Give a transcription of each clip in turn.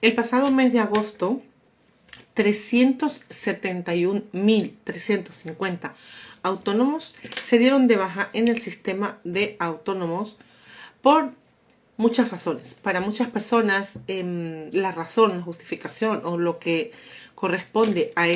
El pasado mes de agosto, 371.350 autónomos se dieron de baja en el sistema de autónomos por muchas razones. Para muchas personas, la razón, la justificación o lo que corresponde a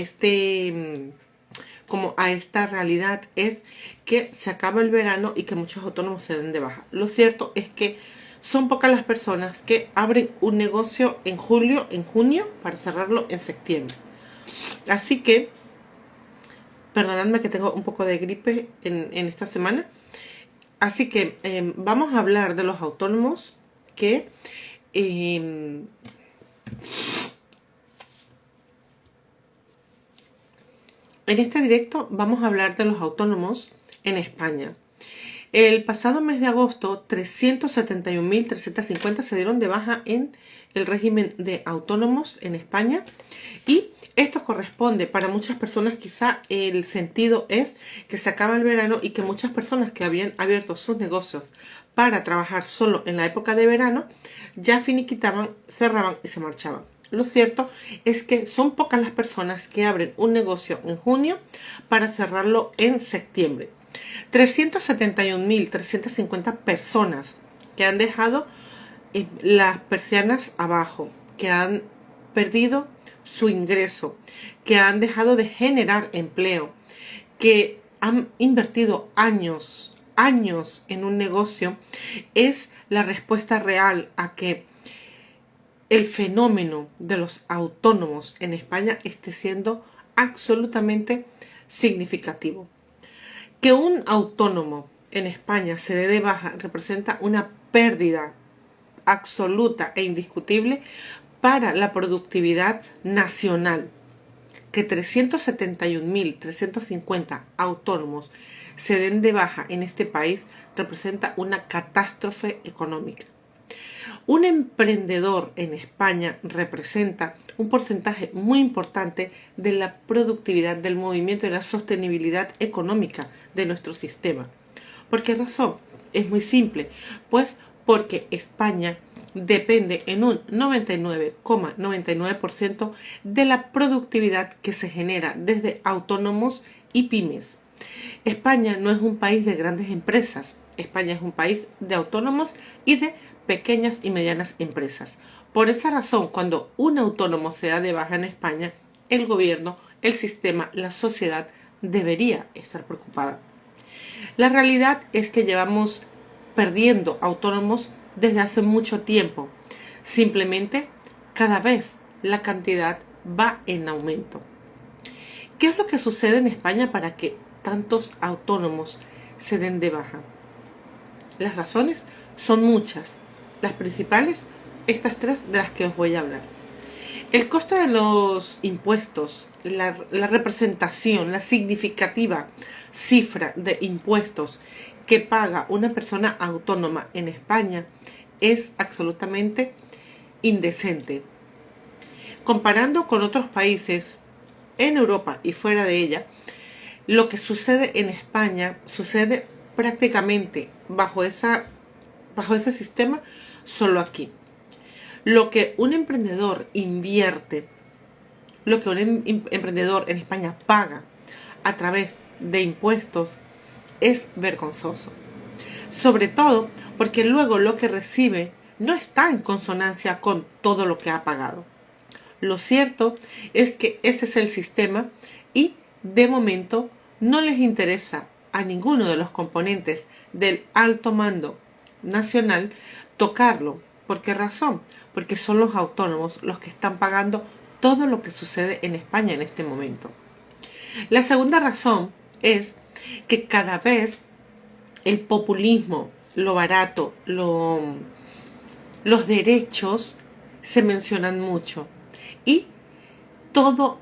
como a esta realidad es que se acaba el verano y que muchos autónomos se den de baja. Lo cierto es que son pocas las personas que abren un negocio en junio, para cerrarlo en septiembre. Así que, perdonadme que tengo un poco de gripe en esta semana. Así que vamos a hablar de los autónomos que en este directo vamos a hablar de los autónomos en España. El pasado mes de agosto, 371.350 se dieron de baja en el régimen de autónomos en España, y esto corresponde, para muchas personas quizá el sentido es que se acaba el verano y que muchas personas que habían abierto sus negocios para trabajar solo en la época de verano ya finiquitaban, cerraban y se marchaban. Lo cierto es que son pocas las personas que abren un negocio en junio para cerrarlo en septiembre. 371.350 personas que han dejado las persianas abajo, que han perdido su ingreso, que han dejado de generar empleo, que han invertido años en un negocio, es la respuesta real a que el fenómeno de los autónomos en España esté siendo absolutamente significativo. Que un autónomo en España se dé de baja representa una pérdida absoluta e indiscutible para la productividad nacional. Que 371.350 autónomos se den de baja en este país representa una catástrofe económica. Un emprendedor en España representa un porcentaje muy importante de la productividad, del movimiento y la sostenibilidad económica de nuestro sistema. ¿Por qué razón? Es muy simple, pues porque España depende en un 99,99% de la productividad que se genera desde autónomos y pymes. España no es un país de grandes empresas, España es un país de autónomos y de pequeñas y medianas empresas. Por esa razón, cuando un autónomo se da de baja en España, el gobierno, el sistema, la sociedad debería estar preocupada. La realidad es que llevamos perdiendo autónomos desde hace mucho tiempo. Simplemente, cada vez la cantidad va en aumento. ¿Qué es lo que sucede en España para que tantos autónomos se den de baja? Las razones son muchas. Las principales, estas tres de las que os voy a hablar. El coste de los impuestos, la representación, la significativa cifra de impuestos que paga una persona autónoma en España es absolutamente indecente. Comparando con otros países en Europa y fuera de ella, lo que sucede en España sucede prácticamente bajo ese sistema solo aquí. Lo que un emprendedor invierte, lo que un emprendedor en España paga a través de impuestos es vergonzoso. Sobre todo porque luego lo que recibe no está en consonancia con todo lo que ha pagado. Lo cierto es que ese es el sistema y de momento no les interesa a ninguno de los componentes del alto mando nacional tocarlo. ¿Por qué razón? Porque son los autónomos los que están pagando todo lo que sucede en España en este momento. La segunda razón es que cada vez el populismo, lo barato, los derechos se mencionan mucho, y todo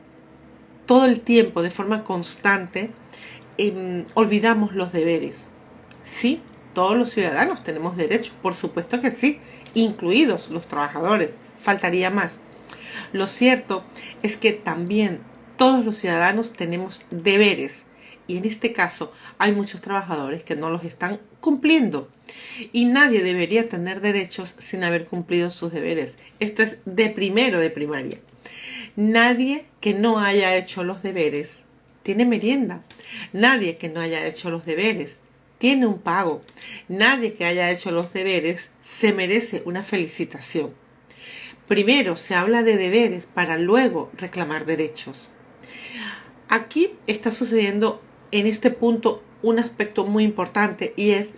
el tiempo, de forma constante, olvidamos los deberes. Sí, todos los ciudadanos tenemos derechos, por supuesto que sí, incluidos los trabajadores, faltaría más. Lo cierto es que también todos los ciudadanos tenemos deberes, y en este caso hay muchos trabajadores que no los están cumpliendo. Y nadie debería tener derechos sin haber cumplido sus deberes. Esto es de primero de primaria. Nadie que no haya hecho los deberes tiene merienda. Nadie que no haya hecho los deberes tiene un pago. Nadie que haya hecho los deberes se merece una felicitación. Primero se habla de deberes para luego reclamar derechos. Aquí está sucediendo en este punto un aspecto muy importante, y es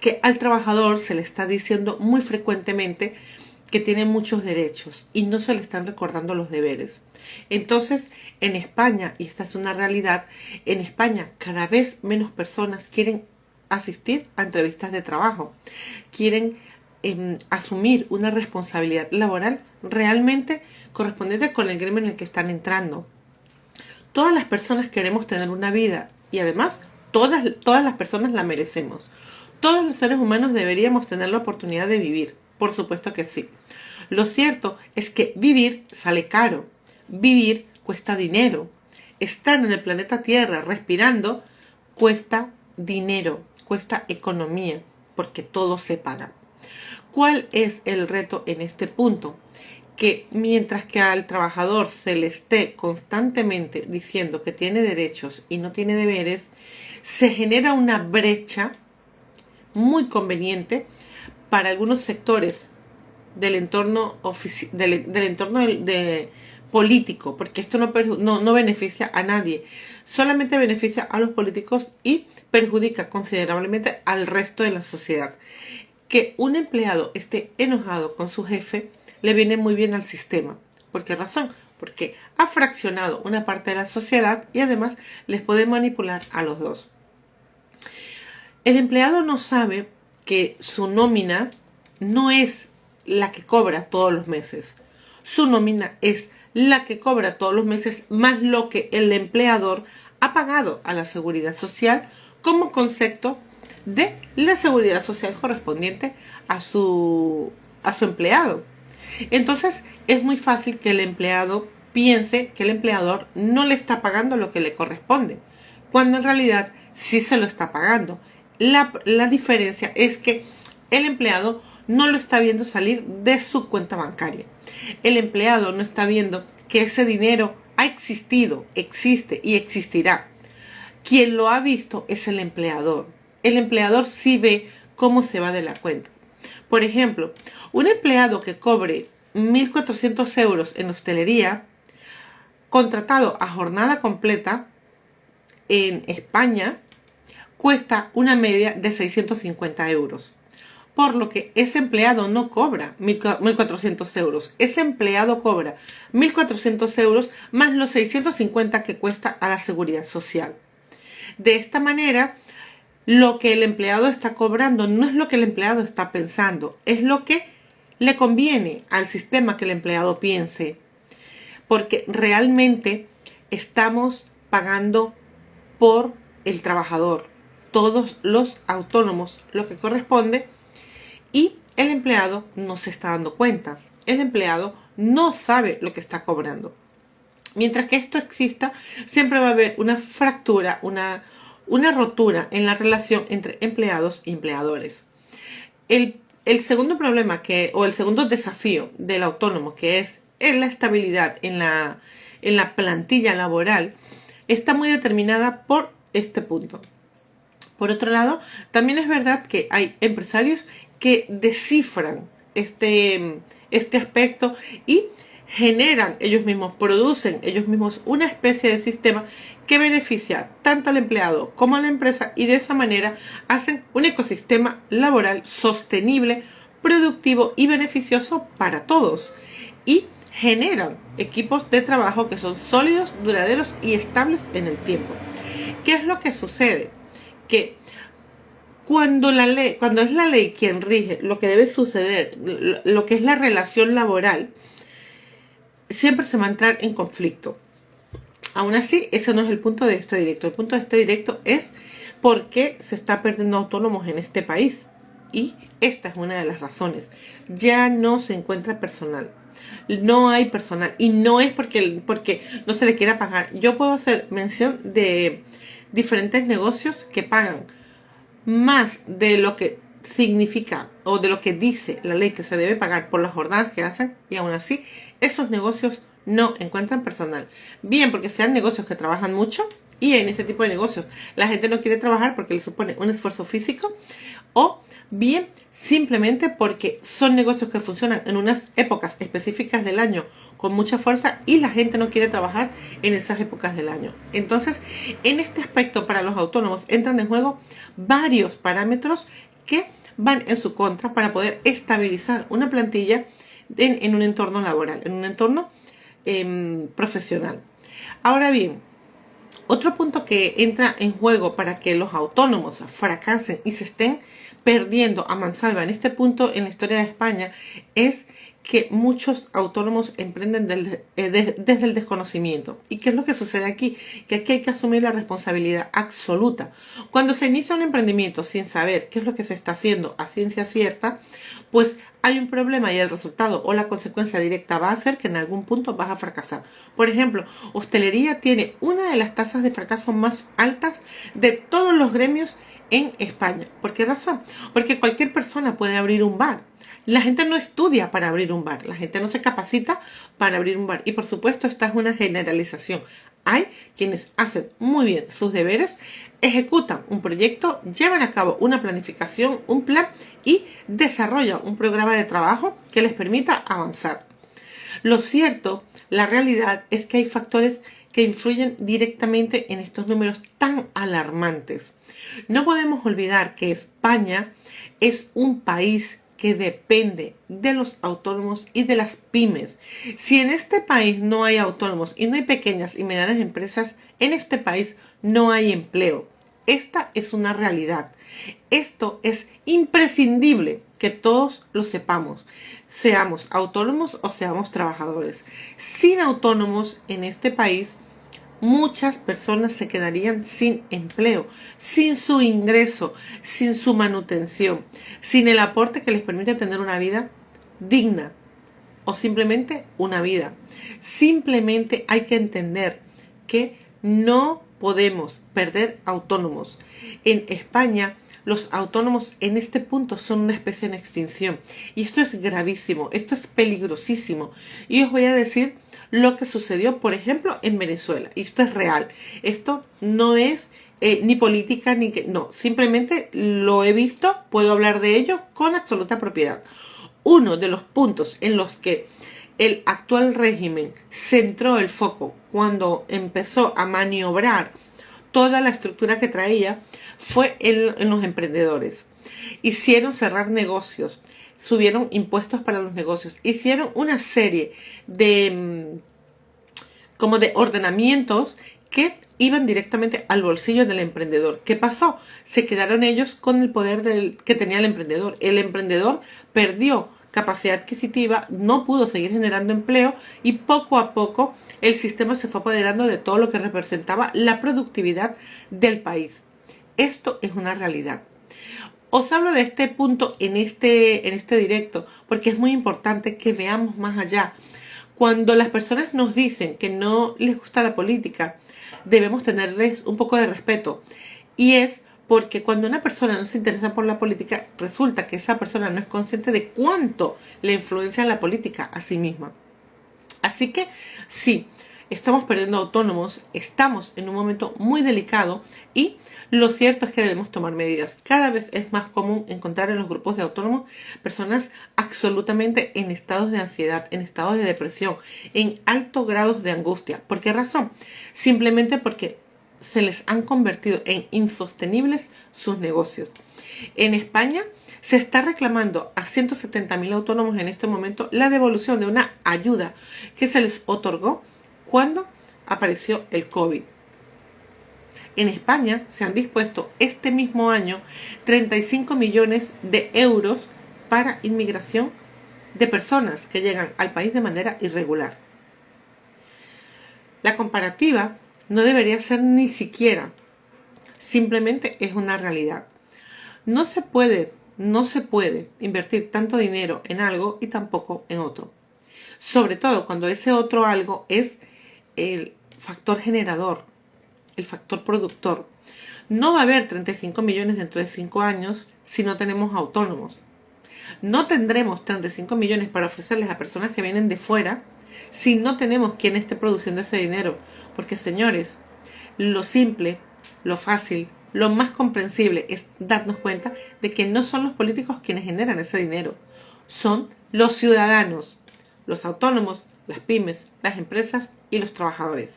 que al trabajador se le está diciendo muy frecuentemente que tiene muchos derechos y no se le están recordando los deberes. Entonces, en España, y esta es una realidad, en España cada vez menos personas quieren asistir a entrevistas de trabajo, quieren asumir una responsabilidad laboral realmente correspondiente con el gremio en el que están entrando. Todas las personas queremos tener una vida, y además todas las personas la merecemos. Todos los seres humanos deberíamos tener la oportunidad de vivir, por supuesto que sí. Lo cierto es que vivir sale caro, vivir cuesta dinero. Estar en el planeta Tierra respirando cuesta dinero, cuesta economía, porque todo se paga. ¿Cuál es el reto en este punto? Que mientras que al trabajador se le esté constantemente diciendo que tiene derechos y no tiene deberes, se genera una brecha muy conveniente para algunos sectores del entorno político, porque esto no beneficia a nadie, solamente beneficia a los políticos y perjudica considerablemente al resto de la sociedad. Que un empleado esté enojado con su jefe le viene muy bien al sistema. ¿Por qué razón? Porque ha fraccionado una parte de la sociedad y además les puede manipular a los dos. El empleado no sabe que su nómina no es la que cobra todos los meses. Su nómina es la que cobra todos los meses más lo que el empleador ha pagado a la seguridad social como concepto de la seguridad social correspondiente a su empleado. Entonces es muy fácil que el empleado piense que el empleador no le está pagando lo que le corresponde, cuando en realidad sí se lo está pagando. La diferencia es que el empleado no lo está viendo salir de su cuenta bancaria. El empleado no está viendo que ese dinero ha existido, existe y existirá. Quien lo ha visto es el empleador. El empleador sí ve cómo se va de la cuenta. Por ejemplo, un empleado que cobre 1.400 euros en hostelería, contratado a jornada completa en España, cuesta una media de 650 euros. Por lo que ese empleado no cobra 1.400 euros. Ese empleado cobra 1.400 euros más los 650 que cuesta a la seguridad social. De esta manera, lo que el empleado está cobrando no es lo que el empleado está pensando, es lo que le conviene al sistema que el empleado piense. Porque realmente estamos pagando por el trabajador, todos los autónomos, lo que corresponde, y el empleado no se está dando cuenta. El empleado no sabe lo que está cobrando. Mientras que esto exista, siempre va a haber una fractura, una rotura en la relación entre empleados y empleadores. El segundo problema o el segundo desafío del autónomo, que es en la estabilidad en la plantilla laboral, está muy determinada por este punto. Por otro lado, también es verdad que hay empresarios que descifran este aspecto y generan ellos mismos, producen ellos mismos una especie de sistema que beneficia tanto al empleado como a la empresa, y de esa manera hacen un ecosistema laboral sostenible, productivo y beneficioso para todos, y generan equipos de trabajo que son sólidos, duraderos y estables en el tiempo. ¿Qué es lo que sucede? Que cuando es la ley quien rige lo que debe suceder, lo que es la relación laboral, siempre se va a entrar en conflicto. Aún así, ese no es el punto de este directo. El punto de este directo es por qué se está perdiendo autónomos en este país. Y esta es una de las razones. Ya no se encuentra personal. No hay personal. Y no es porque no se le quiera pagar. Yo puedo hacer mención de diferentes negocios que pagan más de lo que significa o de lo que dice la ley que se debe pagar por las jornadas que hacen, y aún así esos negocios no encuentran personal. Bien porque sean negocios que trabajan mucho, y en ese tipo de negocios la gente no quiere trabajar porque le supone un esfuerzo físico, o bien simplemente porque son negocios que funcionan en unas épocas específicas del año con mucha fuerza y la gente no quiere trabajar en esas épocas del año. Entonces, en este aspecto, para los autónomos entran en juego varios parámetros que van en su contra para poder estabilizar una plantilla en un entorno laboral, en un entorno profesional. Ahora bien, otro punto que entra en juego para que los autónomos fracasen y se estén perdiendo a mansalva en este punto en la historia de España es que muchos autónomos emprenden desde el desconocimiento. ¿Y qué es lo que sucede aquí? Que aquí hay que asumir la responsabilidad absoluta. Cuando se inicia un emprendimiento sin saber qué es lo que se está haciendo a ciencia cierta, pues hay un problema y el resultado o la consecuencia directa va a ser que en algún punto vas a fracasar. Por ejemplo, hostelería tiene una de las tasas de fracaso más altas de todos los gremios en España. ¿Por qué razón? Porque cualquier persona puede abrir un bar. La gente no estudia para abrir un bar, la gente no se capacita para abrir un bar. Y por supuesto, esta es una generalización. Hay quienes hacen muy bien sus deberes, ejecutan un proyecto, llevan a cabo una planificación, un plan y desarrollan un programa de trabajo que les permita avanzar. Lo cierto, la realidad es que hay factores que influyen directamente en estos números tan alarmantes. No podemos olvidar que España es un país que depende de los autónomos y de las pymes. Si en este país no hay autónomos y no hay pequeñas y medianas empresas, en este país no hay empleo. Esta es una realidad. Esto es imprescindible que todos lo sepamos, seamos autónomos o seamos trabajadores. Sin autónomos en este país, muchas personas se quedarían sin empleo, sin su ingreso, sin su manutención, sin el aporte que les permite tener una vida digna o simplemente una vida. Simplemente hay que entender que no podemos perder autónomos. En España, los autónomos en este punto son una especie en extinción. Y esto es gravísimo, esto es peligrosísimo. Y os voy a decir lo que sucedió, por ejemplo, en Venezuela. Y esto es real. Esto no es ni política, ni que... No, simplemente lo he visto, puedo hablar de ello con absoluta propiedad. Uno de los puntos en los que el actual régimen centró el foco cuando empezó a maniobrar toda la estructura que traía fue en los emprendedores. Hicieron cerrar negocios, subieron impuestos para los negocios, hicieron una serie de como de ordenamientos que iban directamente al bolsillo del emprendedor. ¿Qué pasó? Se quedaron ellos con el poder que tenía el emprendedor. El emprendedor perdió capacidad adquisitiva, no pudo seguir generando empleo y poco a poco el sistema se fue apoderando de todo lo que representaba la productividad del país. Esto es una realidad. Os hablo de este punto en este directo porque es muy importante que veamos más allá. Cuando las personas nos dicen que no les gusta la política, debemos tenerles un poco de respeto. Y es porque cuando una persona no se interesa por la política, resulta que esa persona no es consciente de cuánto le influencia la política a sí misma. Así que sí, estamos perdiendo autónomos, estamos en un momento muy delicado y lo cierto es que debemos tomar medidas. Cada vez es más común encontrar en los grupos de autónomos personas absolutamente en estados de ansiedad, en estados de depresión, en altos grados de angustia. ¿Por qué razón? Simplemente porque se les han convertido en insostenibles sus negocios. En España se está reclamando a 170.000 autónomos en este momento la devolución de una ayuda que se les otorgó cuando apareció el COVID. En España se han dispuesto este mismo año 35 millones de euros para inmigración de personas que llegan al país de manera irregular. La comparativa no debería ser ni siquiera, simplemente es una realidad. No se puede invertir tanto dinero en algo y tampoco en otro. Sobre todo cuando ese otro algo es el factor generador, el factor productor. No va a haber 35 millones dentro de 5 años si no tenemos autónomos. No tendremos 35 millones para ofrecerles a personas que vienen de fuera si no tenemos quien esté produciendo ese dinero. Porque, señores, lo simple, lo fácil, lo más comprensible es darnos cuenta de que no son los políticos quienes generan ese dinero. Son los ciudadanos, los autónomos, las pymes, las empresas y los trabajadores.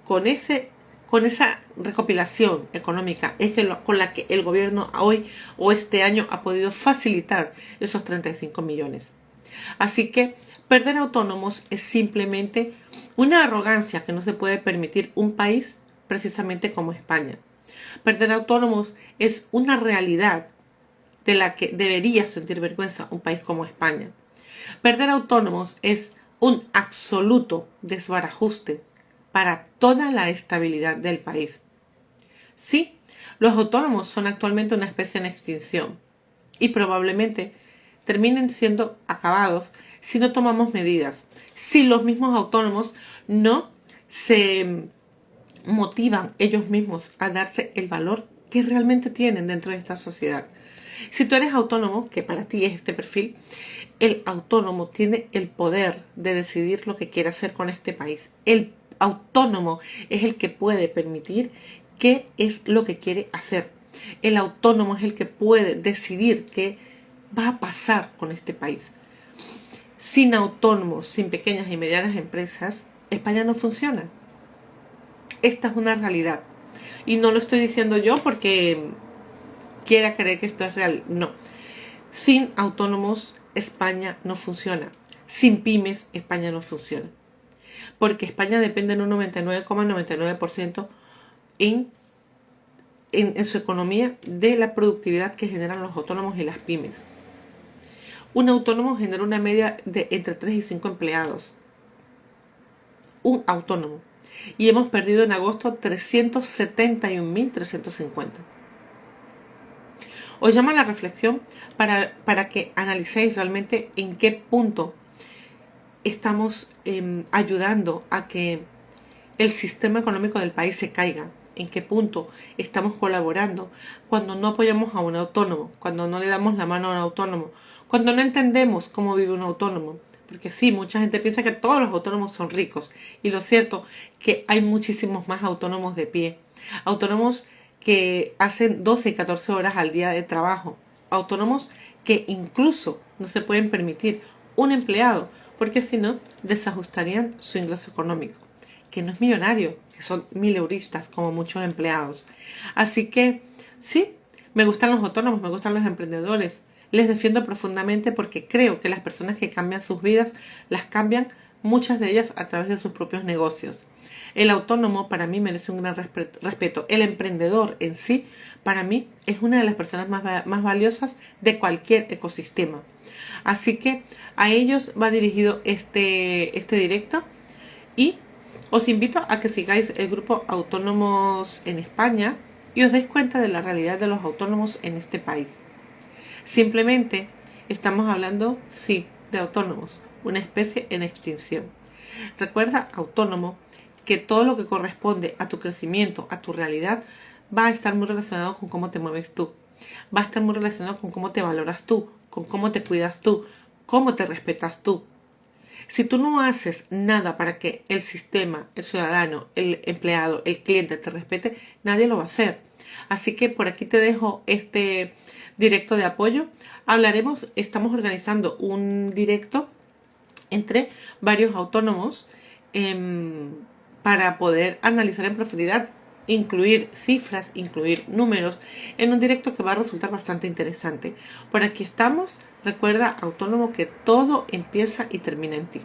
Con esa recopilación económica es con la que el gobierno hoy o este año ha podido facilitar esos 35 millones. Así que perder autónomos es simplemente una arrogancia que no se puede permitir un país precisamente como España. Perder autónomos es una realidad de la que debería sentir vergüenza un país como España. Perder autónomos es un absoluto desbarajuste para toda la estabilidad del país. Sí, los autónomos son actualmente una especie en extinción y probablemente terminen siendo acabados si no tomamos medidas, si los mismos autónomos no se motivan ellos mismos a darse el valor que realmente tienen dentro de esta sociedad. Si tú eres autónomo, que para ti es este perfil, el autónomo tiene el poder de decidir lo que quiere hacer con este país. El autónomo es el que puede permitir qué es lo que quiere hacer. El autónomo es el que puede decidir qué va a pasar con este país. Sin autónomos, sin pequeñas y medianas empresas, España no funciona. Esta es una realidad. Y no lo estoy diciendo yo porque quiera creer que esto es real. No. Sin autónomos, España no funciona. Sin pymes, España no funciona. Porque España depende en un 99,99% en su economía de la productividad que generan los autónomos y las pymes. Un autónomo genera una media de entre 3 y 5 empleados. Un autónomo. Y hemos perdido en agosto 371.350. Os llamo a la reflexión para que analicéis realmente en qué punto estamos ayudando a que el sistema económico del país se caiga. En qué punto estamos colaborando cuando no apoyamos a un autónomo, cuando no le damos la mano a un autónomo, cuando no entendemos cómo vive un autónomo. Porque sí, mucha gente piensa que todos los autónomos son ricos. Y lo cierto es que hay muchísimos más autónomos de pie. Autónomos que hacen 12 y 14 horas al día de trabajo. Autónomos que incluso no se pueden permitir un empleado, porque si no, desajustarían su ingreso económico, que no es millonario, que son 1000euristas como muchos empleados. Así que sí, me gustan los autónomos, me gustan los emprendedores. Les defiendo profundamente porque creo que las personas que cambian sus vidas, las cambian muchas de ellas a través de sus propios negocios. El autónomo para mí merece un gran respeto. El emprendedor en sí, para mí, es una de las personas más valiosas de cualquier ecosistema. Así que a ellos va dirigido este directo y os invito a que sigáis el grupo Autónomos en España y os deis cuenta de la realidad de los autónomos en este país. Simplemente estamos hablando, sí, de autónomos, una especie en extinción. Recuerda, autónomo, que todo lo que corresponde a tu crecimiento, a tu realidad, va a estar muy relacionado con cómo te mueves tú. Va a estar muy relacionado con cómo te valoras tú, con cómo te cuidas tú, cómo te respetas tú. Si tú no haces nada para que el sistema, el ciudadano, el empleado, el cliente te respete, nadie lo va a hacer. Así que por aquí te dejo este directo de apoyo. Estamos organizando un directo entre varios autónomos para poder analizar en profundidad, incluir cifras, incluir números, en un directo que va a resultar bastante interesante. Por aquí estamos. Recuerda, autónomo, que todo empieza y termina en ti.